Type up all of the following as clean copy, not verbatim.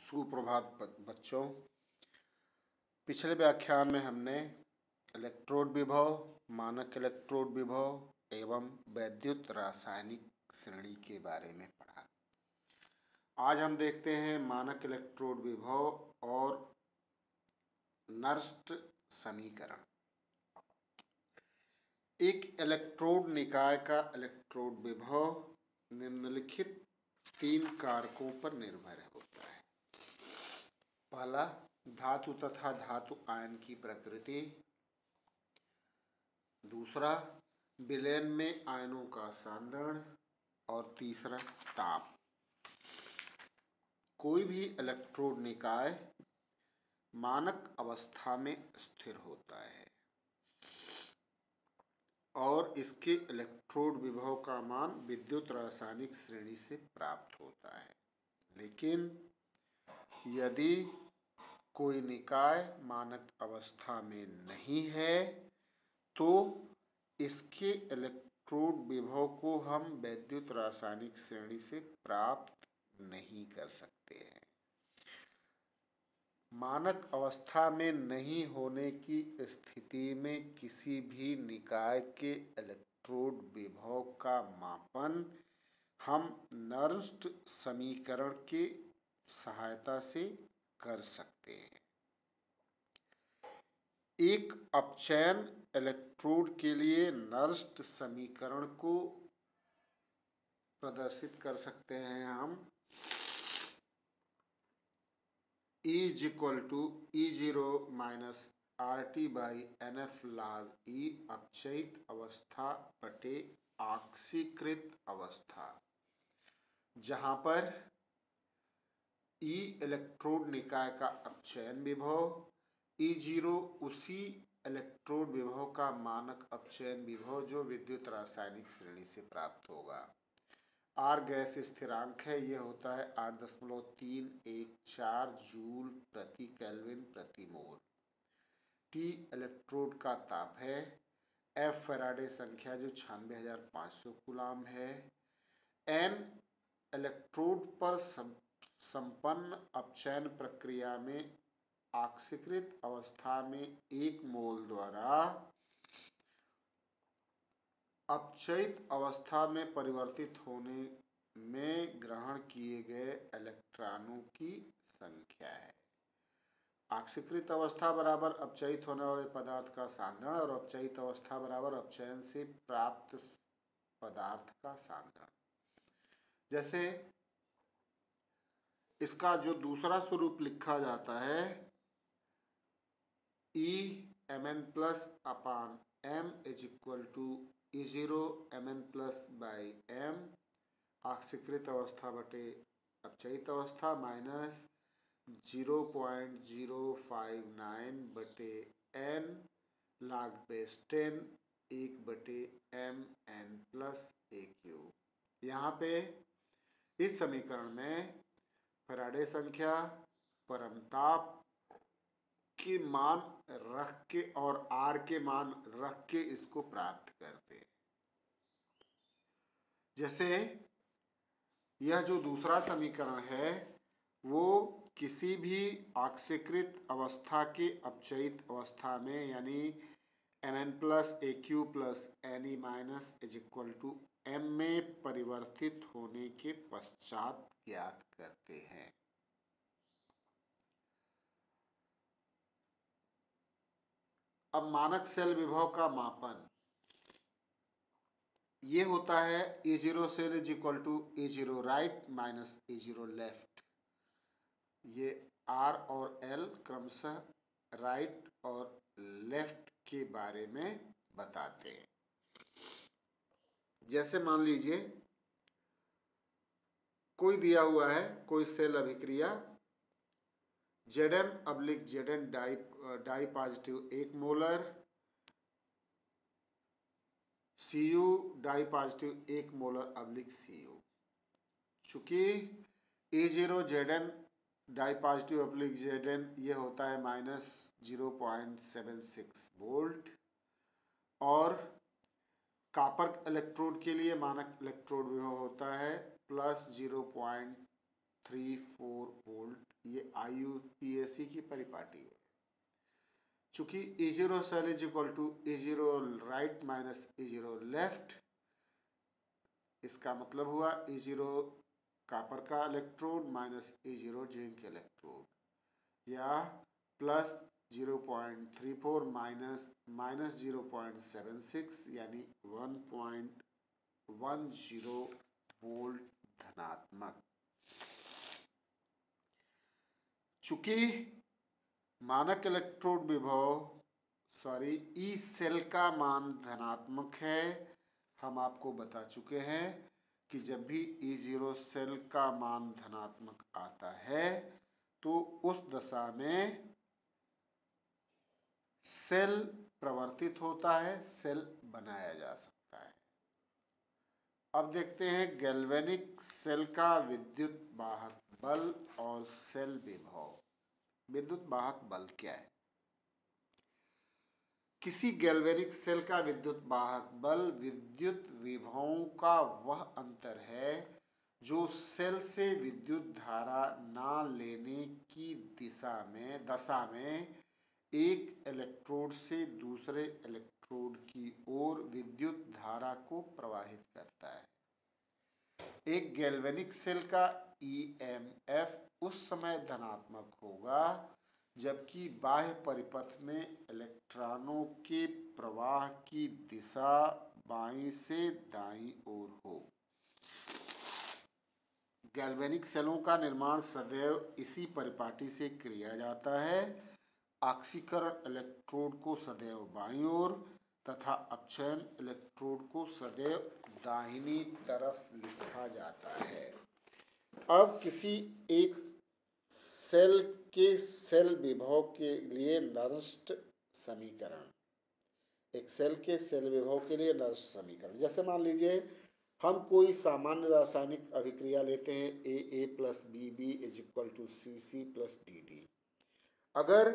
सुप्रभात बच्चों। पिछले व्याख्यान में हमने इलेक्ट्रोड विभव, मानक इलेक्ट्रोड विभव एवं वैद्युत रासायनिक श्रेणी के बारे में पढ़ा। आज हम देखते हैं मानक इलेक्ट्रोड विभव और नर्स्ट समीकरण। एक इलेक्ट्रोड निकाय का इलेक्ट्रोड विभव निम्नलिखित 3 कारकों पर निर्भर होता है। पहला, धातु तथा धातु आयन की प्रकृति। दूसरा, विलयन में आयनों का सांद्रण। और तीसरा, ताप। कोई भी इलेक्ट्रोड निकाय मानक अवस्था में स्थिर होता है और इसके इलेक्ट्रोड विभव का मान विद्युत रासायनिक श्रेणी से प्राप्त होता है। लेकिन यदि कोई निकाय मानक अवस्था में नहीं है तो इसके इलेक्ट्रोड विभव को हम वैद्युत रासायनिक श्रेणी से प्राप्त नहीं कर सकते हैं। मानक अवस्था में नहीं होने की स्थिति में किसी भी निकाय के इलेक्ट्रोड विभव का मापन हम नर्स्ट समीकरण के सहायता से कर सकते हैं। एक अपचयन इलेक्ट्रोड के लिए नर्स्ट समीकरण को प्रदर्शित कर सकते हैं हम E = E0 - RT/NF log E अपचयित अवस्था बटे ऑक्सीकृत अवस्था, जहाँ पर E इलेक्ट्रोड निकाय का अपचयन विभव, E0 उसी इलेक्ट्रोड विभव का मानक अपचयन विभव जो विद्युत रासायनिक श्रेणी से प्राप्त होगा। R गैस स्थिरांक है, यह होता है 8.314 जूल प्रति केल्विन प्रति मोल। T इलेक्ट्रोड का ताप है। F फैराडे संख्या जो 96,500 कूलाम है। N इलेक्ट्रोड पर संपन्न अपचयन प्रक्रिया में ऑक्सीकृत अवस्था में 1 मोल द्वारा अपचयित अवस्था में परिवर्तित होने में ग्रहण किए गए इलेक्ट्रॉनों की संख्या है। ऑक्सीकृत अवस्था बराबर अपचयित होने वाले पदार्थ का सांद्रण और अपचयित अवस्था बराबर अपचयन से प्राप्त पदार्थ का सांद्रण। जैसे इसका जो दूसरा स्वरूप लिखा जाता है EMn+/m = E0 Mn+/m ऑक्सीकृत अवस्था बटे अपचयित अवस्था माइनस 0.059 बटे n log/10 1/mn+1/aq। यहाँ पे इस समीकरण में फैराडे संख्या, परमताप के मान रख के और R के मान रख के इसको प्राप्त करते हैं। जैसे यह जो दूसरा समीकरण है वो किसी भी ऑक्सीकृत अवस्था के अपचयित अवस्था में यानी Mn+Aq+Ne- m में परिवर्तित होने के पश्चात ज्ञात करते हैं। अब मानक सेल विभव का मापन ये होता है E0 cell = E0 right minus E0 left. ये R और L क्रमशः राइट और लेफ्ट के बारे में बताते हैं। जैसे मान लीजिए कोई दिया हुआ है, कोई सेल अभिक्रिया Zn/Zn di positive 1 molar, Cu di positive 1 molar /Cu। चूंकि E0 Zn die positive Zn ये होता है -0.76 वोल्ट और कॉपर इलेक्ट्रोड के लिए मानक इलेक्ट्रोड विभव होता है +0.0 वोल्ट, ये IUPAC की परिपाटी है। चूंकि E0 cell is equal to E0 right minus E0 left, इसका मतलब हुआ E0 कॉपर का electrode minus E0 zinc electrode, या प्लस 0.34 माइनस 0.76 यानी 1.10 वोल्ट धनात्मक। चूंकि मानक इलेक्ट्रोड विभव ई सेल का मान धनात्मक है, हम आपको बता चुके हैं कि जब भी E0 सेल का मान धनात्मक आता है तो उस दशा में सेल प्रवर्तित होता है, सेल बनाया जा सकता है। अब देखते हैं गैल्वेनिक सेल का विद्युत वाहक बल और सेल विभव। विद्युत वाहक बल क्या है? किसी गैल्वेनिक सेल का विद्युत वाहक बल विद्युत विभवों का वह अंतर है जो सेल से विद्युत धारा ना लेने की दशा में एक इलेक्ट्रोड से दूसरे इलेक्ट्रोड की ओर विद्युत धारा को प्रवाहित करता है। एक गैल्वेनिक सेल का EMF उस समय धनात्मक होगा जबकि बाह्य परिपथ में इलेक्ट्रॉनों के प्रवाह की दिशा बाईं से दाईं ओर हो। गैल्वेनिक सेलों का निर्माण सदैव इसी परिपाटी से किया जाता है। ऑक्सीकरण इलेक्ट्रोड को सदैव बाईं ओर तथा अपचयन इलेक्ट्रोड को सदैव दाहिनी तरफ लिखा जाता है। अब किसी एक सेल के सेल विभव के लिए नर्स्ट समीकरण, एक सेल के सेल विभव के लिए नर्स्ट समीकरण, जैसे मान लीजिए हम कोई सामान्य रासायनिक अभिक्रिया लेते हैं AA plus BB is equal to CC plus DD। अगर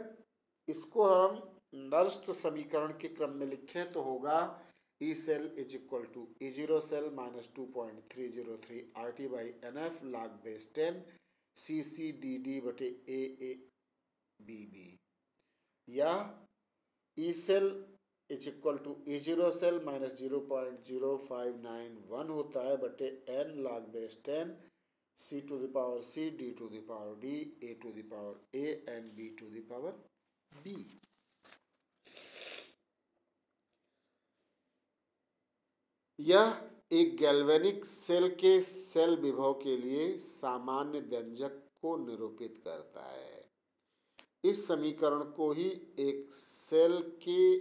इसको हम नर्स्ट समीकरण के क्रम में लिखें तो होगा E cell is equal to E0 cell minus 2.303 RT by NF log base 10 CC DD बटे AA BB, या E cell is equal to E0 cell minus 0.0591 होता है बटे N log base 10 C to the power C D to the power D A to the power A and B to the power B। यह एक galvanic cell के cell विभव के लिए सामान्य व्यंजक को निरूपित करता है। इस समीकरण को ही एक सेल के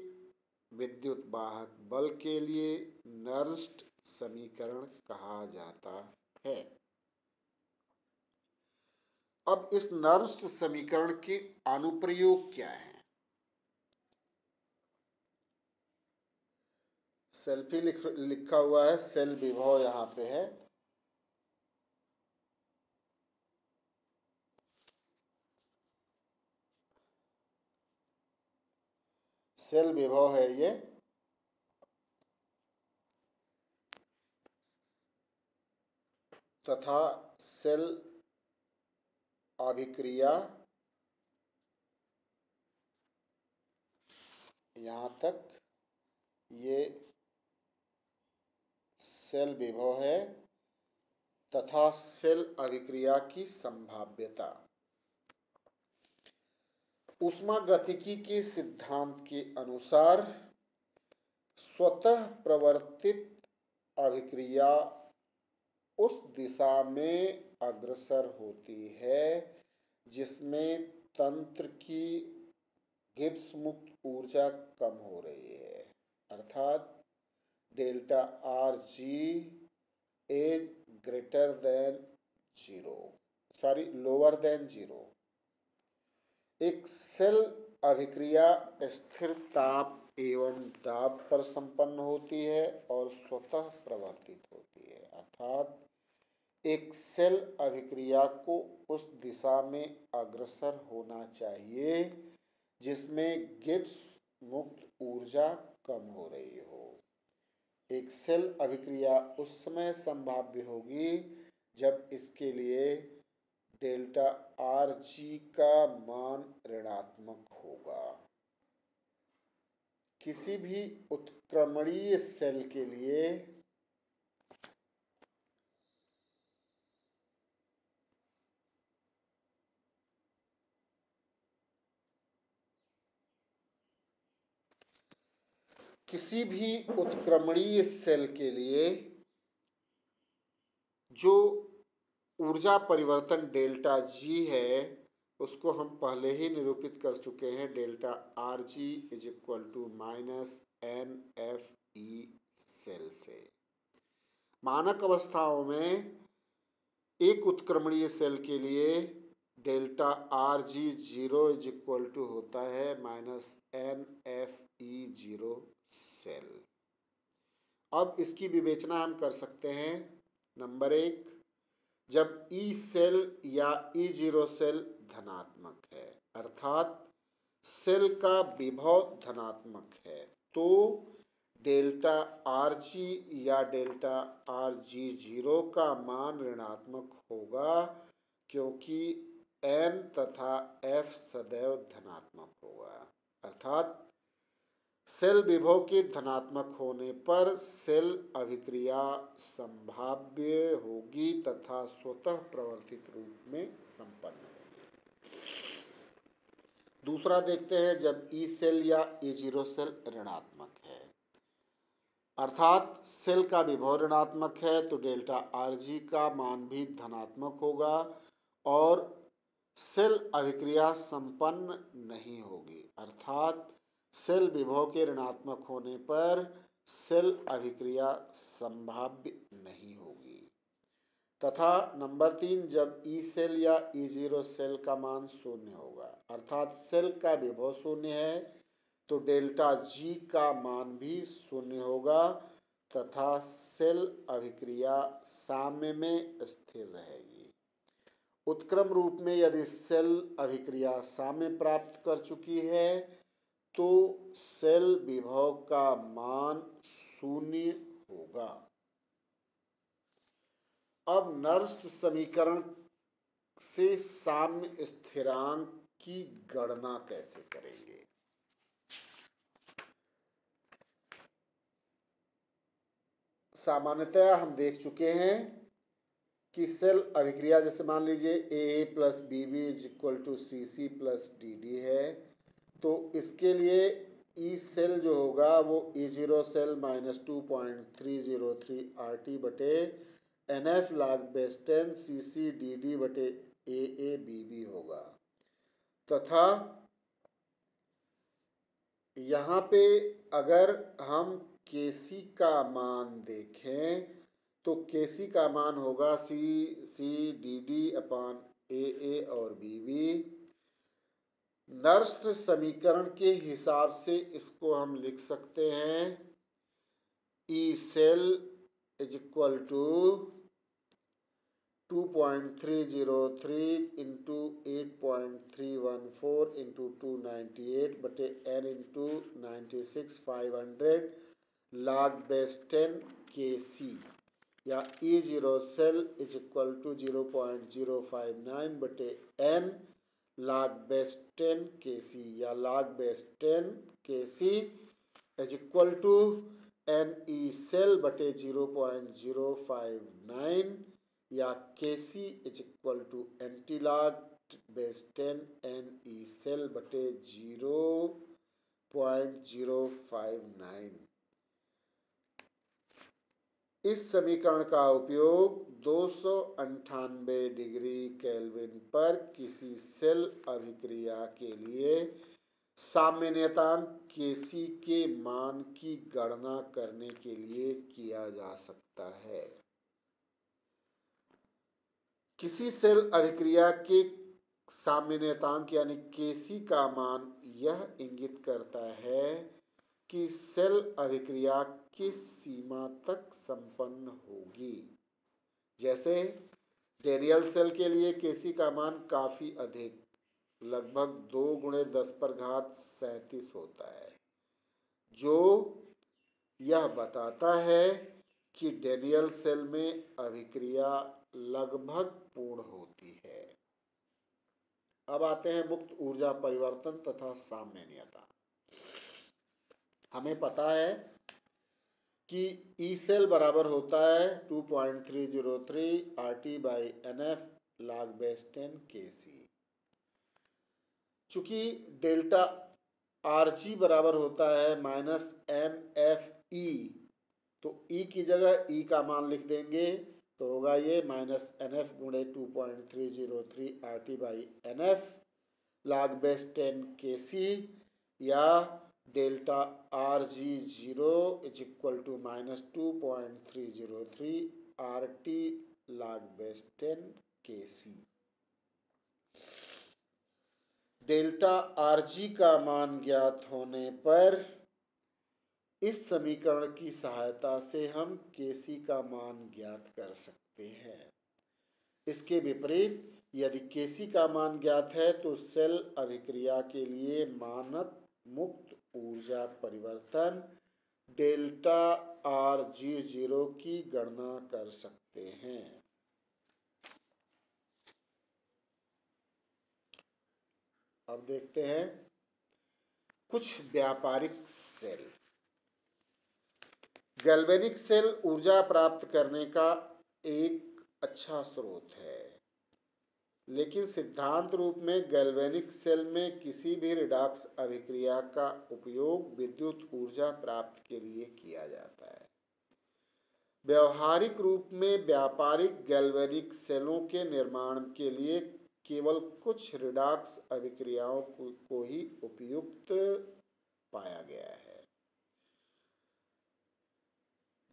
विद्युत वाहक बल के लिए नर्स्ट समीकरण कहा जाता है। अब इस नर्स्ट समीकरण के अनुप्रयोग क्या हैं? सेल्फी लिखा हुआ है, सेल विभव यहाँ पे है। सेल विभव है ये, तथा सेल अभिक्रिया यहाँ तक ये सेल विभव है तथा सेल अभिक्रिया की संभाव्यता। ऊष्मागतिकी के सिद्धांत के अनुसार स्वतः प्रवर्तित अभिक्रिया उस दिशा में अग्रसर होती है जिसमें तंत्र की गिब्स मुक्त ऊर्जा कम हो रही है, अर्थात delta RG is greater than lower than 0। एक सेल अभिक्रिया स्थिर ताप एवं दाब पर संपन्न होती है और स्वतः प्रवर्तित होती है, अर्थात एक सेल अभिक्रिया को उस दिशा में अग्रसर होना चाहिए जिसमें गिब्स मुक्त ऊर्जा कम हो रही हो। एक सेल अभिक्रिया उस समय संभाव्य होगी जब इसके लिए डेल्टा आर जी का मान ऋणात्मक होगा। किसी भी उत्क्रमणीय सेल के लिए जो ऊर्जा परिवर्तन डेल्टा जी है उसको हम पहले ही निरूपित कर चुके हैं। Delta R G is equal to minus N F E cell से। मानक अवस्थाओं में एक उत्क्रमणीय सेल के लिए delta R G zero is equal to होता है minus N F E zero cell. अब इसकी विवेचना हम कर सकते हैं। नंबर 1, जब ई सेल या ई जीरो सेल धनात्मक है अर्थात सेल का विभव धनात्मक है तो डेल्टा आर जी या डेल्टा आर जी जीरो का मान ऋणात्मक होगा क्योंकि एन तथा एफ सदैव धनात्मक होगा। अर्थात सेल विभव के धनात्मक होने पर सेल अभिक्रिया संभाव्य होगी तथा स्वतः प्रवर्तित रूप में संपन्न होगी। दूसरा देखते हैं, जब ई सेल या ई जीरो सेल ऋणात्मक है अर्थात सेल का विभव ऋणात्मक है तो डेल्टा आर जी का मान भी धनात्मक होगा और सेल अभिक्रिया संपन्न नहीं होगी। अर्थात सेल विभव के ऋणात्मक होने पर सेल अभिक्रिया संभाव्य नहीं होगी। तथा नंबर 3, जब ई सेल या ई जीरो सेल का मान शून्य होगा अर्थात सेल का विभव शून्य है तो डेल्टा जी का मान भी शून्य होगा तथा सेल अभिक्रिया साम्य में स्थिर रहेगी। उत्क्रम रूप में यदि सेल अभिक्रिया साम्य प्राप्त कर चुकी है तो सेल विभव का मान शून्य होगा। अब नर्स्ट समीकरण से साम्य स्थिरांक की गणना कैसे करेंगे? सामान्यतया हम देख चुके हैं कि सेल अभिक्रिया जैसे मान लीजिए A plus B B is equal to C C plus D D है तो इसके लिए ई सेल जो होगा वो E zero cell minus 2.303 R T बटे N F log base 10 C C D D बटे ए बी बी होगा। तथा यहाँ पे अगर हम केसी का मान देखें तो केसी का मान होगा सी सी डी डी अपान ए और बी बी। नर्स्ट समीकरण के हिसाब से इसको हम लिख सकते हैं E cell is equal to 2.303 into 8.314 into 298 बटे n into 96,500 log base 10 kc या E zero cell is equal to 0.059 बटे n log बेस 10 kc या log base 10 kc is equal to N E cell बटे 0.059 या kc is equal to anti log base 10 N E cell बटे 0.059। इस समीकरण का उपयोग 298 डिग्री केल्विन पर किसी सेल अभिक्रिया के लिए सामान्यतांक kc के मान की गणना करने के लिए किया जा सकता है। किसी सेल अभिक्रिया के सामान्यतांक यानी kc का मान यह इंगित करता है कि सेल अभिक्रिया किस सीमा तक संपन्न होगी। जैसे डेनियल सेल के लिए kc का मान काफी अधिक लगभग 2 × 10⁻37 होता है जो यह बताता है कि डेनियल सेल में अभिक्रिया लगभग पूर्ण होती है। अब आते हैं मुक्त ऊर्जा परिवर्तन तथा सामान्यता। हमें पता है कि ई सेल बराबर होता है 2.303 RT/NF log/10 kc। चूंकि डेल्टा RG बराबर होता है -NFE, तो E की जगह E का मान लिख देंगे तो होगा ये -NF गुणे 2.303 RT/NF log/10 kc, या delta RG0 is equal to -2.303 RT log/10 kc। Delta RG का मान ज्ञात होने पर इस समीकरण की सहायता से हम Kc का मान ज्ञात कर सकते हैं। इसके विपरीत यदि Kc का मान ज्ञात है तो सेल अभिक्रिया के लिए मानक मुक्त ऊर्जा परिवर्तन डेल्टा RG0 की गणना कर सकते हैं। अब देखते हैं कुछ व्यापारिक सेल। गैल्वेनिक सेल ऊर्जा प्राप्त करने का एक अच्छा स्रोत है, लेकिन सिद्धांत रूप में गैल्वेनिक सेल में किसी भी रिडॉक्स अभिक्रिया का उपयोग विद्युत ऊर्जा प्राप्ति के लिए किया जाता है। व्यावहारिक रूप में व्यापारिक गैल्वेनिक सेलों के निर्माण के लिए केवल कुछ रिडॉक्स अभिक्रियाओं को ही उपयुक्त पाया गया है।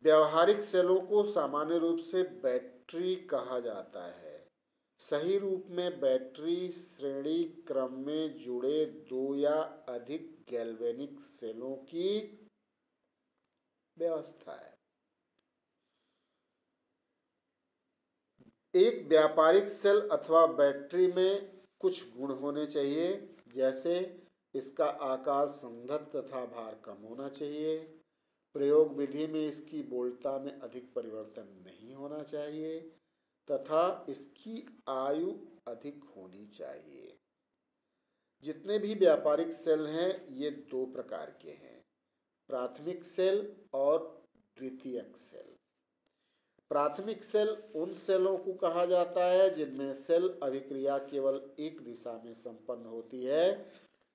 व्यावहारिक सेलों को सामान्य रूप से बैटरी कहा जाता है। सही रूप में बैटरी श्रेणी क्रम में जुड़े दो या अधिक गैल्वेनिक सेलों की व्यवस्था है। एक व्यापारिक सेल अथवा बैटरी में कुछ गुण होने चाहिए, जैसे इसका आकार संघनत्व तथा भार कम होना चाहिए, प्रयोग विधि में इसकी बोल्टता में अधिक परिवर्तन नहीं होना चाहिए तथा इसकी आयु अधिक होनी चाहिए। जितने भी व्यापारिक सेल हैं ये दो प्रकार के हैं, प्राथमिक सेल और द्वितीयक सेल। प्राथमिक सेल उन सेलों को कहा जाता है जिनमें सेल अभिक्रिया केवल एक दिशा में संपन्न होती है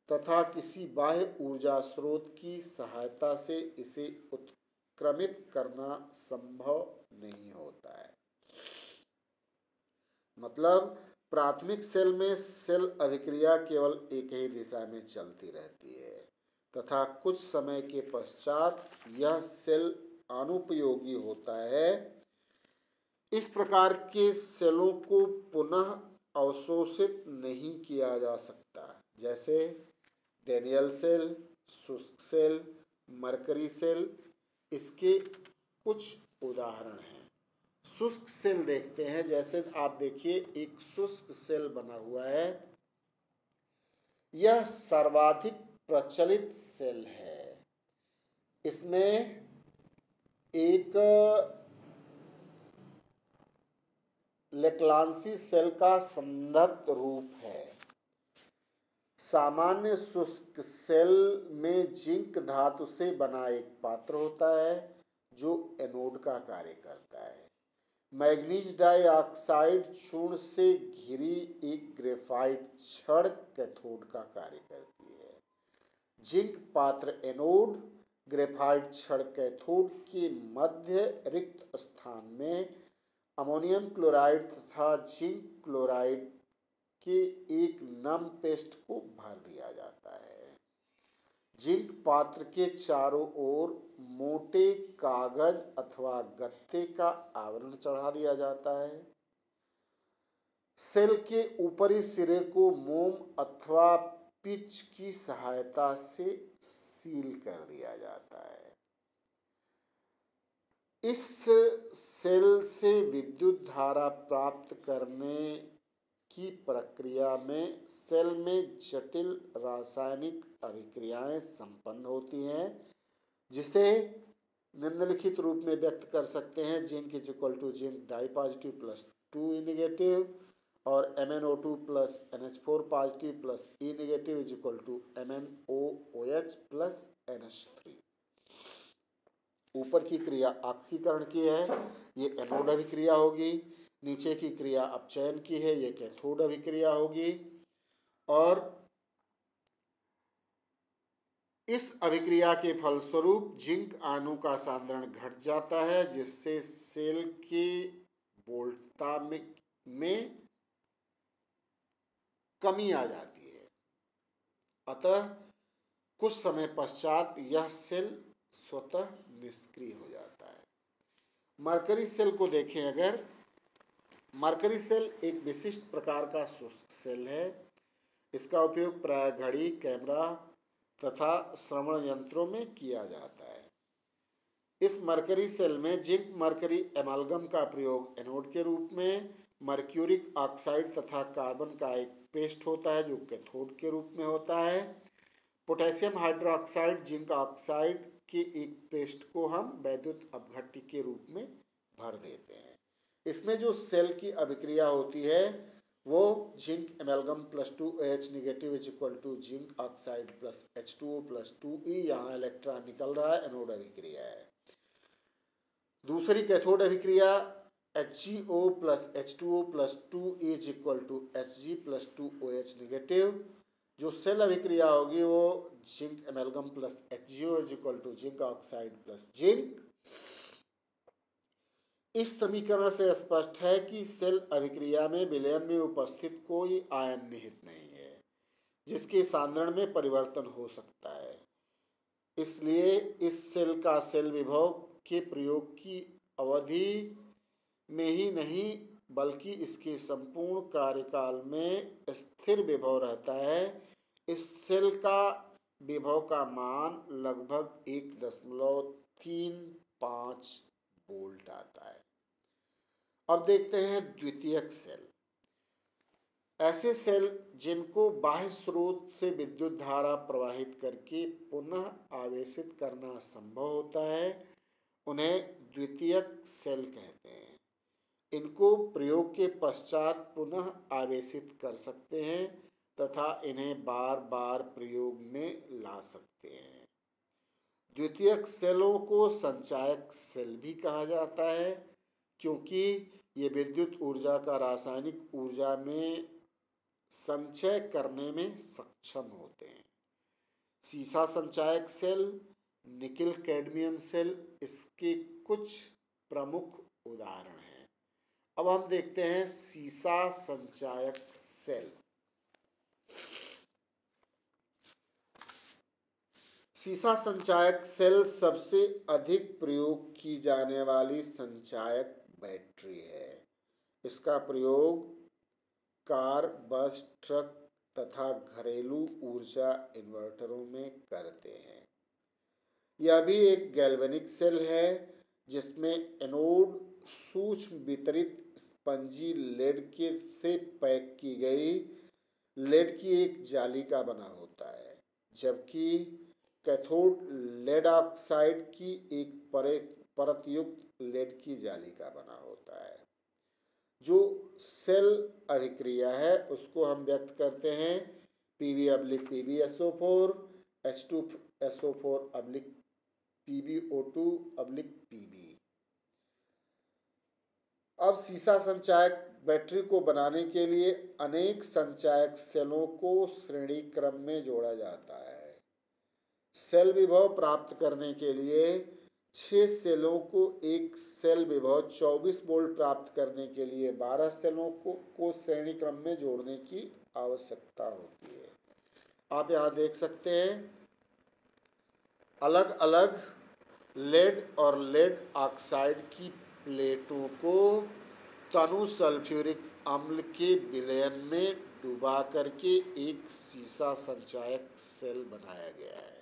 तथा किसी बाह्य ऊर्जा स्रोत की सहायता से इसे उत्क्रमित करना संभव नहीं होता है। मतलब प्राथमिक सेल में सेल अभिक्रिया केवल एक ही दिशा में चलती रहती है तथा कुछ समय के पश्चात यह सेल अनुपयोगी होता है। इस प्रकार के सेलों को पुनः अवशोषित नहीं किया जा सकता, जैसे डेनियल सेल, शुष्क सेल, मरकरी सेल इसके कुछ उदाहरण हैं। शुष्क सेल देखते हैं, जैसे आप देखिए एक शुष्क सेल बना हुआ है, यह सर्वाधिक प्रचलित सेल है। इसमें एक लेक्लांसी सेल का संदर्भ रूप है। सामान्य शुष्क सेल में जिंक धातु से बना एक पात्र होता है जो एनोड का कार्य करता है। मैग्नीज डाइऑक्साइड चूर्ण से घिरी एक ग्रेफाइट छड़ कैथोड का कार्य करती है। जिंक पात्र एनोड, ग्रेफाइट छड़ कैथोड के मध्य रिक्त स्थान में अमोनियम क्लोराइड तथा जिंक क्लोराइड के एक नम पेस्ट को भर दिया जाता है। जिंक पात्र के चारों ओर मोटे कागज अथवा गत्ते का आवरण चढ़ा दिया जाता है। सेल के ऊपरी सिरे को मोम अथवा पिच की सहायता से सील कर दिया जाता है। इस सेल से विद्युत धारा प्राप्त करने की प्रक्रिया में सेल में जटिल रासायनिक अभिक्रियाएं संपन्न होती हैं, जिसे निम्नलिखित रूप में व्यक्त कर सकते हैं। Zinc is equal to zinc di positive plus 2 negative, और MnO2 plus NH4 positive plus E negative is equal to MnOOH plus NH3। ऊपर की क्रिया ऑक्सीकरण की है, ये एनोड अभिक्रिया होगी। नीचे की क्रिया अपचयन की है, ये कैथोड अभिक्रिया होगी। और इस अभिक्रिया के फलस्वरूप जिंक अणु का सांद्रण घट जाता है, जिससे सेल की बोल्टता में कमी आ जाती है। अतः कुछ समय पश्चात यह सेल स्वतः निष्क्रिय हो जाता है। मरकरी सेल को देखें अगर, मरकरी सेल एक विशिष्ट प्रकार का शुष्क सेल है। इसका उपयोग प्राय घड़ी, कैमरा तथा श्रवण यंत्रों में किया जाता है। इस मरकरी सेल में जिंक मरकरी एमालगम का प्रयोग एनोड के रूप में, मर्क्यूरिक ऑक्साइड तथा कार्बन का एक पेस्ट होता है जो कैथोड के रूप में होता है। पोटेशियम हाइड्रोक्साइड, जिंक ऑक्साइड के एक पेस्ट को हम वैद्युत अपघट्य के रूप में भर देते हैं। इसमें जो सेल की अभिक्रिया होती है वो zinc amalgam plus 2OH negative is equal to zinc oxide plus H2O plus 2E, यहाँ इलेक्ट्रॉन निकल रहा है, एनोड अभिक्रिया है। दूसरी कैथोड अभिक्रिया HgO plus H2O plus 2E is equal to Hg plus 2OH negative. जो सेल अभिक्रिया होगी वो zinc amalgam plus HgO is equal to zinc oxide plus zinc. इस समीकरण से स्पष्ट है कि सेल अभिक्रिया में विलयन में उपस्थित कोई आयन निहित नहीं है जिसके सांद्रण में परिवर्तन हो सकता है। इसलिए इस सेल का सेल विभव के प्रयोग की अवधि में ही नहीं बल्कि इसके संपूर्ण कार्यकाल में स्थिर विभव रहता है। इस सेल का विभव का मान लगभग 1.35 वोल्ट आता है। अब देखते हैं द्वितीयक सेल। ऐसे सेल जिनको बाह्य स्रोत से विद्युत धारा प्रवाहित करके पुनः आवेशित करना संभव होता है, उन्हें द्वितीयक सेल कहते हैं। इनको प्रयोग के पश्चात पुनः आवेशित कर सकते हैं तथा इन्हें बार बार प्रयोग में ला सकते हैं। द्वितीयक सेलों को संचायक सेल भी कहा जाता है क्योंकि ये विद्युत ऊर्जा का रासायनिक ऊर्जा में संचय करने में सक्षम होते हैं। सीसा संचायक सेल, निकिल कैडमियम सेल इसके कुछ प्रमुख उदाहरण हैं। अब हम देखते हैं सीसा संचायक सेल। सीसा संचायक सेल सबसे अधिक प्रयोग की जाने वाली संचायक बैटरी है। इसका प्रयोग कार, बस, ट्रक तथा घरेलू ऊर्जा इन्वर्टरों में करते हैं। यह भी एक गैल्वेनिक सेल है जिसमें एनोड सूक्ष्म वितरित स्पंजी लेड के से पैक की गई लेड की एक जाली का बना होता है, जबकि कैथोड लेड ऑक्साइड की एक परतयुक्त लेड की जाली का बना होता है। जो सेल अभिक्रिया है उसको हम व्यक्त करते हैं Pb/PbSO4 H2SO4/PbO2/Pb। अब सीसा संचायक बैटरी को बनाने के लिए अनेक संचायक सेलों को श्रेणी क्रम में जोड़ा जाता है। सेल विभव प्राप्त करने के लिए 6 सेलों को एक सेल विभव 24 वोल्ट प्राप्त करने के लिए 12 सेलों को श्रेणी क्रम में जोड़ने की आवश्यकता होती है। आप यहाँ देख सकते हैं अलग अलग लेड और लेड ऑक्साइड की प्लेटों को तनु सल्फ्यूरिक अम्ल के विलयन में डुबा करके एक सीसा संचायक सेल बनाया गया है।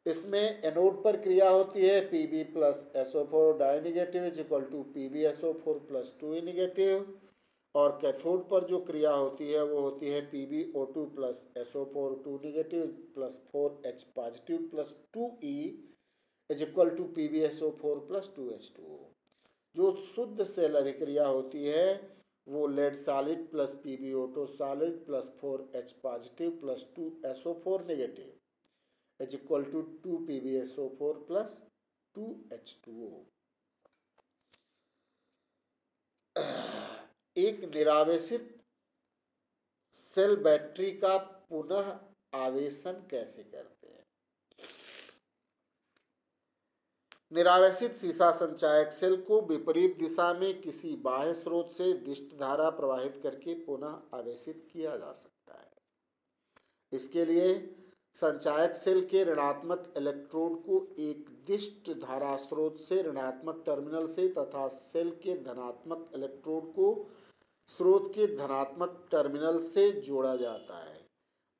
इसमें एनोड पर क्रिया होती है Pb+SO4 di negative is equal to PbSO4 plus 2E negative, और कैथोड पर जो क्रिया होती है वो होती है PbO2 plus SO4 2 negative plus 4H positive plus 2E is equal to PbSO4 plus 2H2O। जो शुद्ध सेल अभिक्रिया होती है वो lead solid plus PbO2 solid plus 4H positive plus 2SO4 negative is equal to 2 PbSO4 plus 2H2O। एक निरावेशित cell battery का पुनः आवेशन कैसे करते हैं? निरावेशित सीसा संचायक सेल को विपरीत दिशा में किसी बाह्य स्रोत से दिष्ट धारा प्रवाहित करके पुनः आवेशित किया जा सकता है। इसके लिए संचायक सेल के ऋणात्मक इलेक्ट्रोड को एक दिष्ट धारा स्रोत से ऋणात्मक टर्मिनल से तथा सेल के धनात्मक इलेक्ट्रोड को स्रोत के धनात्मक टर्मिनल से जोड़ा जाता है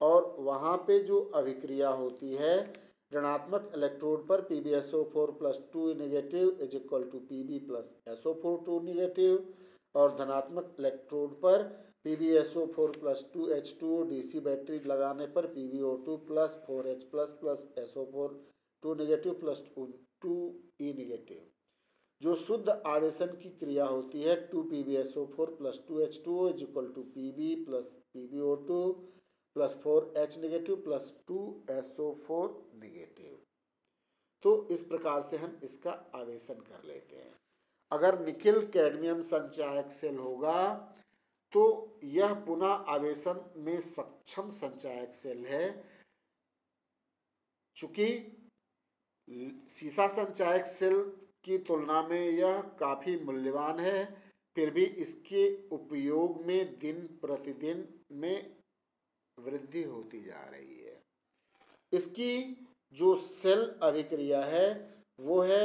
और वहाँ पे जो अभिक्रिया होती है ऋणात्मक इलेक्ट्रोड पर PbSO4 plus 2 negative is equal to Pb plus SO4 2 negative और धनात्मक इलेक्ट्रोड पर PbSO4 plus 2H2O DC battery लगाने पर PbO2 plus 4H plus plus SO4 2 negative plus 2E negative जो शुद्ध आवेशन की क्रिया होती है 2 PbSO4 plus 2H2O is equal to Pb plus PbO2 plus 4H negative plus 2SO4 negative. तो इस प्रकार से हम इसका आवेशन कर लेते हैं। अगर निकिल कैडमियम संचायक सेल होगा तो यह पुनः आवेशन में सक्षम संचायक सेल है। चूंकि सीसा संचायक सेल की तुलना में यह काफ़ी मूल्यवान है, फिर भी इसके उपयोग में दिन प्रतिदिन में वृद्धि होती जा रही है। इसकी जो सेल अभिक्रिया है वो है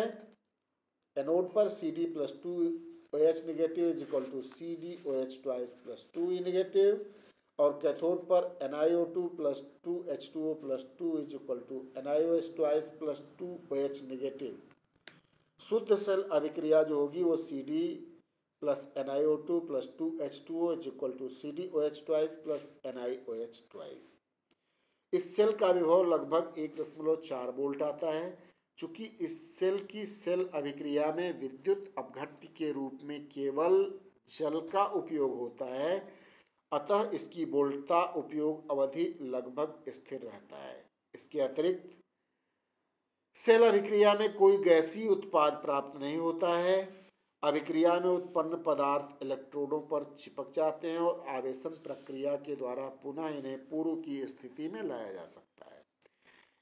एनोड पर CD plus 2OH negative is equal to CdOH twice plus 2E negative और कैथोड पर NiO2 plus 2H2O plus 2 is equal to NiOH twice plus 2OH negative. शुद्ध सेल अभिक्रिया जो होगी वो CD plus NiO2 plus 2H2O is equal to CdOH twice plus NiOH twice. इस cell का विभव लगभग 1.4 वोल्ट आता है। चूंकि इस सेल की सेल अभिक्रिया में विद्युत अपघट्य के रूप में केवल जल का उपयोग होता है, अतः इसकी वोल्टता उपयोग अवधि लगभग स्थिर रहता है। इसके अतिरिक्त सेल अभिक्रिया में कोई गैसीय उत्पाद प्राप्त नहीं होता है। अभिक्रिया में उत्पन्न पदार्थ इलेक्ट्रोडों पर चिपक जाते हैं और आवेशन प्रक्रिया के द्वारा पुनः इन्हें पूर्व की स्थिति में लाया जा सकता है।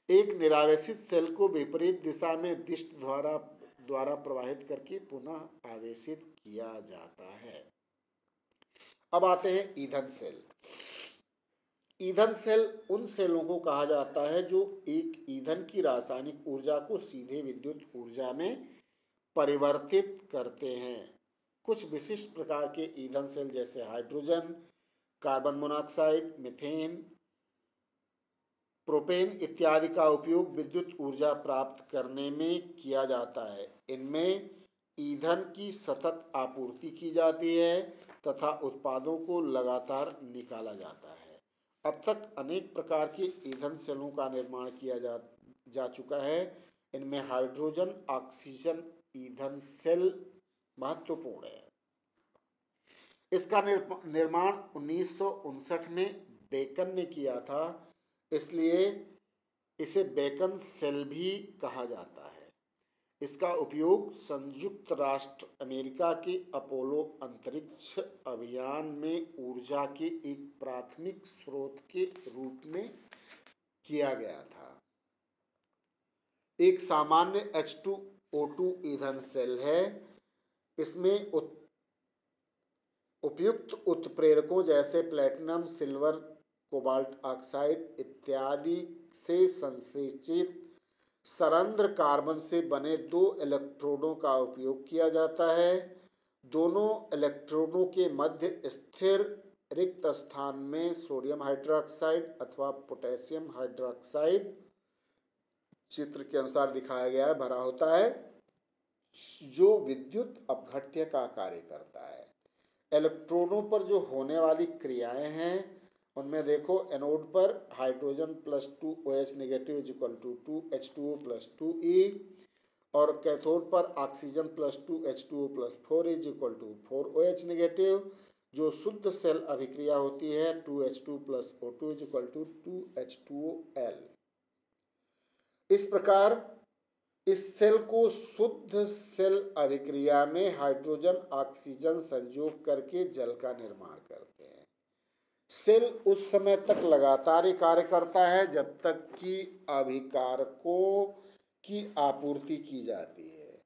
एक निरावेशित सेल को विपरीत दिशा में दिष्ट द्वारा प्रवाहित करके पुनः आवेशित किया जाता है। अब आते हैं ईंधन सेल। ईंधन सेल उन सेलों को कहा जाता है जो एक ईंधन की रासायनिक ऊर्जा को सीधे विद्युत ऊर्जा में परिवर्तित करते हैं। कुछ विशिष्ट प्रकार के ईंधन सेल जैसे hydrogen, carbon monoxide, methane, propane इत्यादि का उपयोग विद्युत ऊर्जा प्राप्त करने में किया जाता है। इनमें ईंधन की सतत आपूर्ति की जाती है तथा उत्पादों को लगातार निकाला जाता है। अब तक अनेक प्रकार के ईंधन सेलों का निर्माण किया जा चुका है। इनमें हाइड्रोजन ऑक्सीजन ईंधन सेल महत्वपूर्ण है। इसका निर्माण 1959 में बेकन ने किया था, इसलिए इसे बेकन सेल भी कहा जाता है। इसका उपयोग संयुक्त राष्ट्र अमेरिका के अपोलो अंतरिक्ष अभियान में ऊर्जा के एक प्राथमिक स्रोत के रूप में किया गया था। एक सामान्य H2O2 ईंधन सेल है। इसमें उपयुक्त उत्प्रेरकों जैसे प्लेटिनम, सिल्वर, कोबाल्ट ऑक्साइड इत्यादि से संसेचित सरंध्र कार्बन से बने 2 इलेक्ट्रोडों का उपयोग किया जाता है। दोनों इलेक्ट्रोडों के मध्य स्थिर रिक्त स्थान में सोडियम हाइड्रोक्साइड अथवा पोटेशियम हाइड्रोक्साइड चित्र के अनुसार दिखाया गया है भरा होता है, जो विद्युत अपघट्य का कार्य करता है। इलेक्ट्रोडों पर जो होने वाली क्रियाएं हैं उनमें देखो, एनोड पर hydrogen plus 2OH negative is equal to 2H2O plus 2E और कैथोड पर oxygen plus 2H2O plus 4 is equal to 4OH negative, जो शुद्ध सेल अभिक्रिया होती है 2H2 + O2 = 2H2OL। इस प्रकार इस सेल को शुद्ध सेल अभिक्रिया में हाइड्रोजन ऑक्सीजन संयोग करके जल का निर्माण करते हैं। सेल उस समय तक लगातार कार्य करता है जब तक कि अभिकारकों की आपूर्ति की जाती है।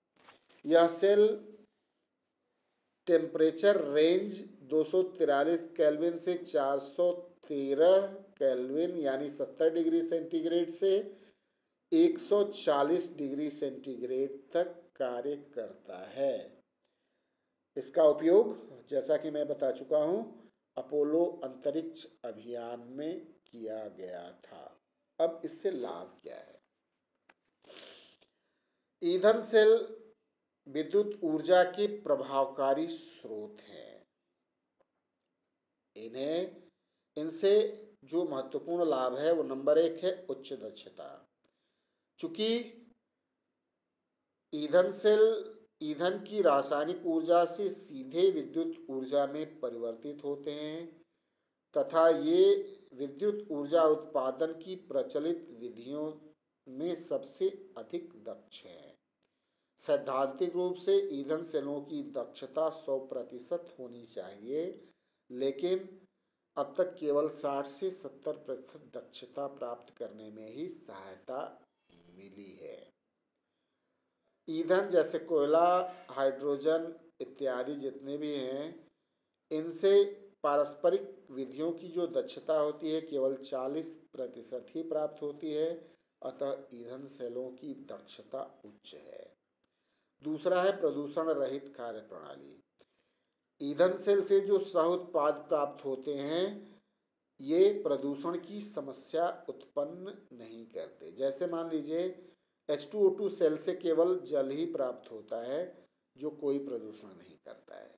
यह सेल टेम्परेचर रेंज 243 केल्विन से 413 केल्विन यानी 70 डिग्री सेंटीग्रेड से 140 डिग्री सेंटीग्रेड तक कार्य करता है। इसका उपयोग जैसा कि मैं बता चुका हूं अपोलो अंतरिक्ष अभियान में किया गया था। अब इससे लाभ क्या है? ईंधन सेल विद्युत ऊर्जा के प्रभावकारी स्रोत हैं। इनसे जो महत्वपूर्ण लाभ है वो नंबर 1 है उच्च दक्षता। चूंकि ईंधन सेल ईंधन की रासायनिक ऊर्जा से सीधे विद्युत ऊर्जा में परिवर्तित होते हैं तथा ये विद्युत ऊर्जा उत्पादन की प्रचलित विधियों में सबसे अधिक दक्ष हैं। सैद्धांतिक रूप से ईंधन सेलों की दक्षता 100% होनी चाहिए, लेकिन अब तक केवल 60 से 70% दक्षता प्राप्त करने में ही सहायता मिली है। ईंधन जैसे कोयला, हाइड्रोजन इत्यादि जितने भी हैं, इनसे पारस्परिक विधियों की जो दक्षता होती है केवल 40% ही प्राप्त होती है, अतः ईंधन सेलों की दक्षता उच्च है। दूसरा है प्रदूषण रहित कार्य प्रणाली। ईंधन सेल से जो सह उत्पाद प्राप्त होते हैं ये प्रदूषण की समस्या उत्पन्न नहीं करते। जैसे मान लीजिए H2O2 सेल से केवल जल ही प्राप्त होता है जो कोई प्रदूषण नहीं करता है।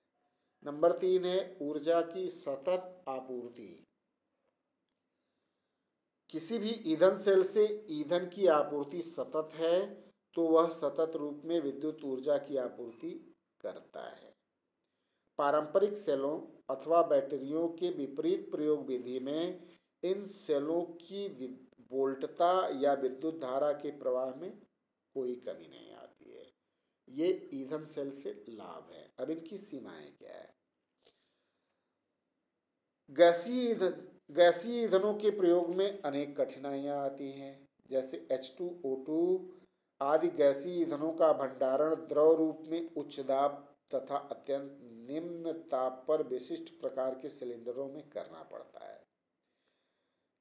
नंबर 3 है ऊर्जा की सतत आपूर्ति। किसी भी ईंधन सेल से ईंधन की आपूर्ति सतत है तो वह सतत रूप में विद्युत ऊर्जा की आपूर्ति करता है। पारंपरिक सेलों अथवा बैटरियों के विपरीत प्रयोग विधि में इन सेलों की वोल्टता या विद्युत धारा के प्रवाह में कोई कमी नहीं आती है। ये ईंधन सेल से लाभ है। अब इनकी सीमाएं क्या है? गैसीय ईंधनों के प्रयोग में अनेक कठिनाइयां आती हैं। जैसे H2O2 आदि गैसीय ईंधनों का भंडारण द्रव रूप में उच्च दाब तथा अत्यंत निम्न ताप पर विशिष्ट प्रकार के सिलेंडरों में करना पड़ता है।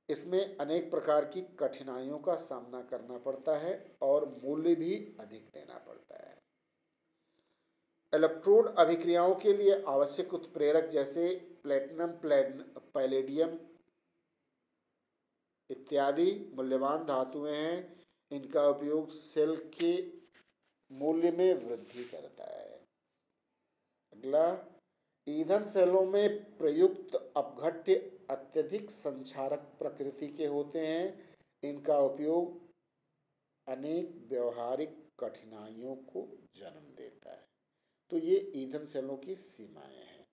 इसमें अनेक प्रकार की कठिनाइयों का सामना करना पड़ता है और मूल्य भी अधिक देना पड़ता है। इलेक्ट्रोड अभिक्रियाओं के लिए आवश्यक उत्प्रेरक जैसे प्लेटिनम, पैलेडियम इत्यादि मूल्यवान धातुएं हैं। इनका उपयोग सेल के मूल्य में वृद्धि करता है। अगला, ईंधन सेलों में प्रयुक्त अपघट्य अत्यधिक संक्षारक प्रकृति के होते हैं। इनका उपयोग अनेक व्यवहारिक कठिनाइयों को जन्म देता है। तो ये ईंधन सेलों की सीमाएं हैं।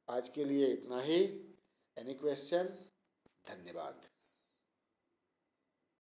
आज के लिए इतना ही। Any question? धन्यवाद।